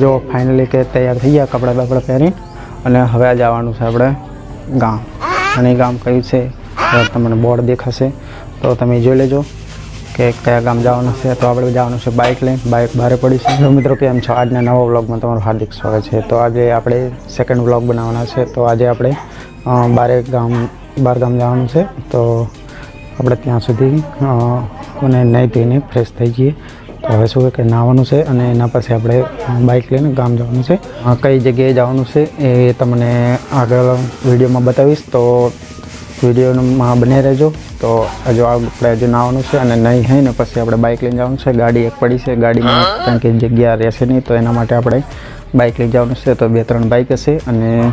जो फाइनली के तैयार थी गया कपड़ा बपड़ा पहरी અને હવે જવાનું છે આપણે ગામ અને ગામ કયું છે તમને બોર્ડ દેખાશે તો તમે જોઈ લેજો કે કયા ગામ જવાનું છે તો આપણે જવાનું છે બાઇક લઈને બાઇક બહાર પડી છે તો મિત્રો કેમ છો આજના નવા વ્લોગમાં તમારું હાર્દિક સ્વાગત છે તો આજે આપણે સેકન્ડ વ્લોગ બનાવવાના છે તો આજે આપણે બાર ગામ જવાનું છે તો આપણે ત્યાં સુધી અને નહીં ધોઈને ફ્રેશ થઈ જઈએ તો હવે શું કે નાહવાનું છે અને એના પછી આપણે બાઇક લઈને ગામ જવાનું છે કઈ જગ્યાએ જવાનું છે એ તમને આગળ વિડીયોમાં બતાવીશ તો વિડીયોમાં બને રહેજો તો હજુ આપણે હજુ નાહવાનું છે અને નહીં હોય ને પછી આપણે બાઇક લઈને જવાનું છે ગાડી એક પડી છે ગાડીમાં કારણ કે જગ્યા રહેશે નહીં તો એના માટે આપણે બાઇક લઈ જવાનું છે તો 2-3 બાઇક હશે અને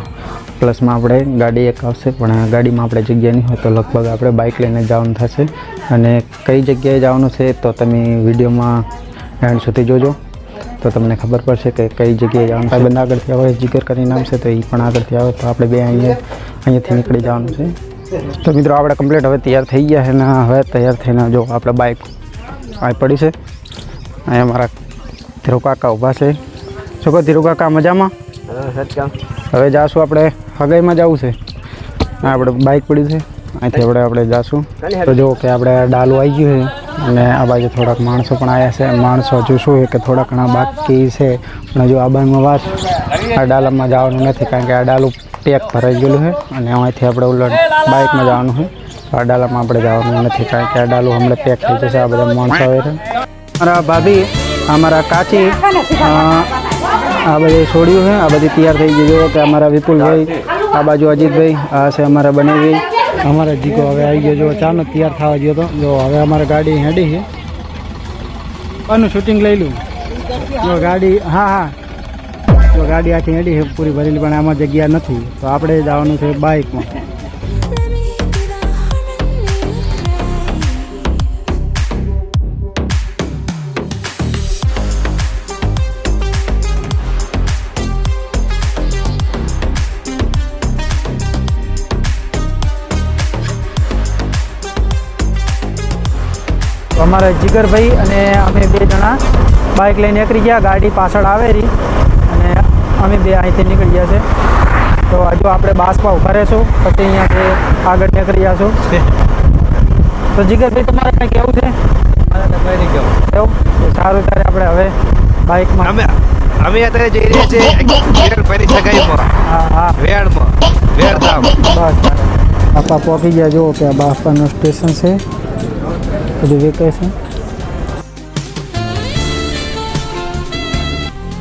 પ્લસમાં આપણે ગાડી એક આવશે પણ ગાડીમાં આપણે જગ્યા નહીં હોય તો લગભગ આપણે બાઇક લઈને જવાનું થશે અને કઈ જગ્યાએ જવાનું છે તો તમે વિડીયોમાં એન્ડ સુધી જોજો તો તમને ખબર પડશે કે કઈ જગ્યાએ જવાનું છે બંને આગળથી આવે જીગર કરીને નામ છે તો એ પણ આગળથી આવે તો આપણે બે અહીંયાથી નીકળી જવાનું છે તો મિત્રો આપણે કમ્પ્લીટ હવે તૈયાર થઈ ગયા છે ને હવે તૈયાર થઈને જો આપણે બાઇક આવી પડી છે અહીંયા મારા ધીરુ કાકા ઊભા છે શું કહો ધીરુ કાકા મજામાં હવે જાશું આપણે હગાઈમાં જવું છે આપણે બાઇક પડી છે અહીંથી આપણે જાશું તો જો કે આપણે ડાલું આવી ગયું છે અને આ બાજુ થોડાક માણસો પણ આવ્યા છે માણસો હજુ શું કે થોડા ઘણા બાકી છે પણ હજુ આ બાજુમાં વાત આ ડાલામાં જવાનું નથી કારણ કે આ ડાલું પેક ભરાઈ ગયેલું છે અને અહીંથી આપણે ઉલટ બાઇકમાં જવાનું છે આ ડાલામાં આપણે જવાનું નથી કારણ કે આ ડાલું હમણાં પેક થઈ જશે આ બધા માણસો આવે છે મારા ભાભી અમારા કાચી આ બધી છોડ્યું છે આ બધી તૈયાર થઈ ગઈ જો કે અમારા વિપુલભાઈ આ બાજુ અજીતભાઈ આ છે અમારા બનેવી અમારા જીગો હવે આવી ગયો જો ચાનો તૈયાર થવા ગયો તો જો હવે અમારે ગાડી હેડી છે આનું શૂટિંગ લઈ લઉં જો ગાડી હા જો ગાડી આખી હેડી છે પૂરી ભરેલી પણ આમાં જગ્યા નથી તો આપણે જવાનું છે બાઇકમાં અમારા જીગરભાઈ અને અમે 2 જણા બાઇક લઈને નીકળી ગયા ગાડી પાછળ આવેલી અને અમે 2 અહીંથી નીકળી ગયા છે તો હજુ આપણે બાસમાં ઊભા રહીશું પછી અહીંયાથી આગળ નીકળી જઈશું તો જીગરભાઈ તમારે કંઈ કેવું છે એવું સારું ત્યારે આપણે હવે બાઇકમાં અમે અત્યારે જઈ રહ્યા છીએ હા બસ બાપા પહોંચી ગયા જુઓ કે આ બાપાનું સ્ટેશન છે બધું વેકેશન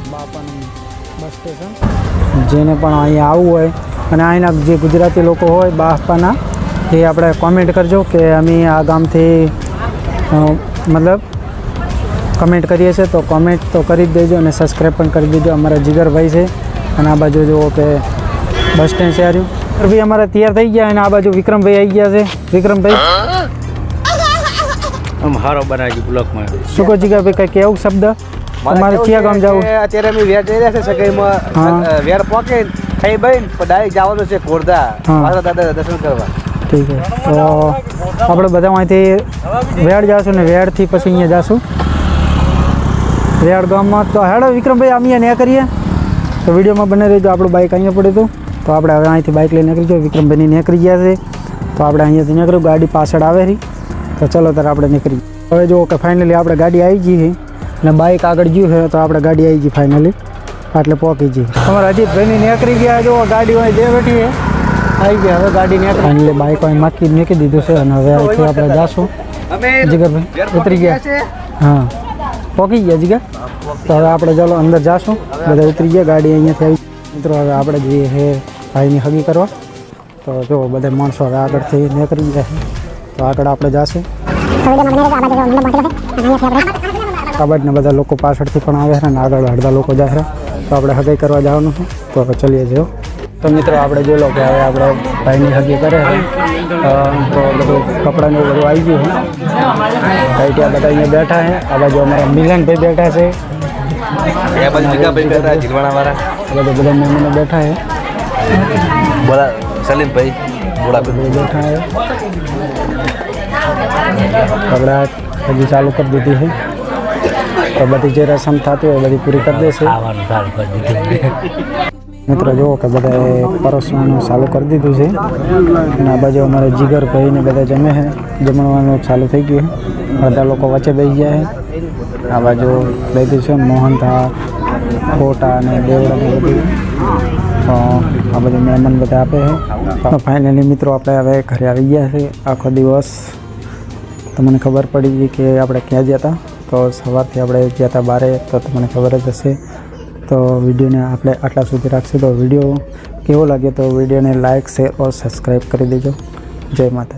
બાપાનું બસ સ્ટેશન જેને પણ અહીંયા આવવું હોય અને અહીંના જે ગુજરાતી લોકો હોય બાપાના એ આપણે કોમેન્ટ કરજો કે અમે આ ગામથી મતલબ કમેન્ટ કરીએ છીએ તો કોમેન્ટ તો કરી જ દેજો અને સબસ્ક્રાઈબ પણ કરી દેજો અમારા જીગરભાઈ છે અને આ બાજુ જુઓ કે બસ સ્ટેન્ડ છે આવ્યું ભાઈ અમારા તૈયાર થઈ ગયા અને આ બાજુ વિક્રમભાઈ આવી ગયા છે વિક્રમભાઈ હારો બનાવી બ્લોકમાં શું કહો જીગરભાઈ કઈ કેવું શબ્દ તમારે ક્યાં ગામ જવું અત્યારે અમે વેર જઈ રહ્યા છે સગાઈમાં વેર પહોંચે ખાઈ બઈ ડાયરેક્ટ જવાનું છે ખોરદા મારા દાદા દર્શન કરવા ઠીક છે તો આપણે બધા અહીંથી વેડ જઈશું ને વેડથી પછી અહીંયા જઈશું વેડ ગામમાં તો હેડો વિક્રમભાઈ અમે અહીંયા કરીએ તો વિડીયોમાં બને રહીજો આપણું બાઇક અહીંયા પડ્યું હતું તો આપણે હવે અહીંથી બાઇક લઈને નીકળી જાઓ વિક્રમભાઈની નીકળી ગયા છે તો આપણે અહીંયાથી નીકળ્યું ગાડી પાછળ આવે રહી તો ચલો ત્યારે આપણે નીકળી હવે જુઓ કે ફાઇનલી આપણે ગાડી આવી ગઈ છે અને બાઇક આગળ ગયું છે તો આપણે ગાડી આવી ગઈ ફાઇનલી એટલે પહોંચી ગઈ અમારા અજીતભાઈની નીકળી ગયા જુઓ ગાડી અહીં જે બેઠી છે આવી ગયા હવે ગાડી નીકળી ફાઇનલી બાઇક અહીં મૂકી દીધું છે અને હવે અહીંથી આપણે જાશું જીગરભાઈ ઉતરી ગયા હા પહોંચી ગયા જીગર તો હવે આપણે ચાલો અંદર જાશું બધા ઉતરી ગયા ગાડી અહીંયાથી આવી મિત્રો હવે આપણે જઈએ છે ભાઈની હગી કરવા તો જો બધા માણસો હવે આગળથી નીકળી ગયા તો આગળ આપણે જઈશું કાબડને બધા લોકો પાછળથી પણ આવે છે અને આગળ અડધા લોકો જાય છે તો આપણે હગાઈ કરવા જવાનું છે તો ચલીએ જો તો મિત્રો આપણે જોઈ લો કે હવે આપણે ભાઈની હગી કરે તો બધું કપડાને બધું આવી ગયું છે ભાઈ ત્યાં બધા અહીંયા બેઠા છે આ બાજુ અમારા મિલનભાઈ બેઠા છે બધા મહેમાનો બેઠા છે બોલા સલીમભાઈ બોલા બેઠા છે આપણે હજી ચાલુ કરી દીધી છે તો બધી જે રસમ થતી હોય બધી પૂરી કરી દેશે. મિત્રો જુઓ કે બધાએ પરોસવાનું ચાલુ કરી દીધું છે અને આ બાજુ અમારે જીગરભાઈને બધા જમે છે. જમણવાનું ચાલુ થઈ ગયું છે. અડધા લોકો વચ્ચે બેસી ગયા છે. આ બાજુ લીધું છે મોહનથા, ફોટા અને દેવડા ને બધું. તો આ બધું મહેમાન બધા આપે છે. તો ફાઇનલી મિત્રો આપણે હવે ઘરે આવી ગયા છે. આખો દિવસ તમને ખબર પડી ગઈ કે આપણે ક્યાં ગયા હતા. તો સવારથી આપણે ગયા હતા બારે, તો તમને ખબર જ હશે. તો વિડીયોને આપણે આટલા સુધી રાખશું. તો વિડીયો કેવો લાગે તો વિડીયોને લાઇક, શેર ઓર સબસ્ક્રાઈબ કરી દેજો. જય માતા.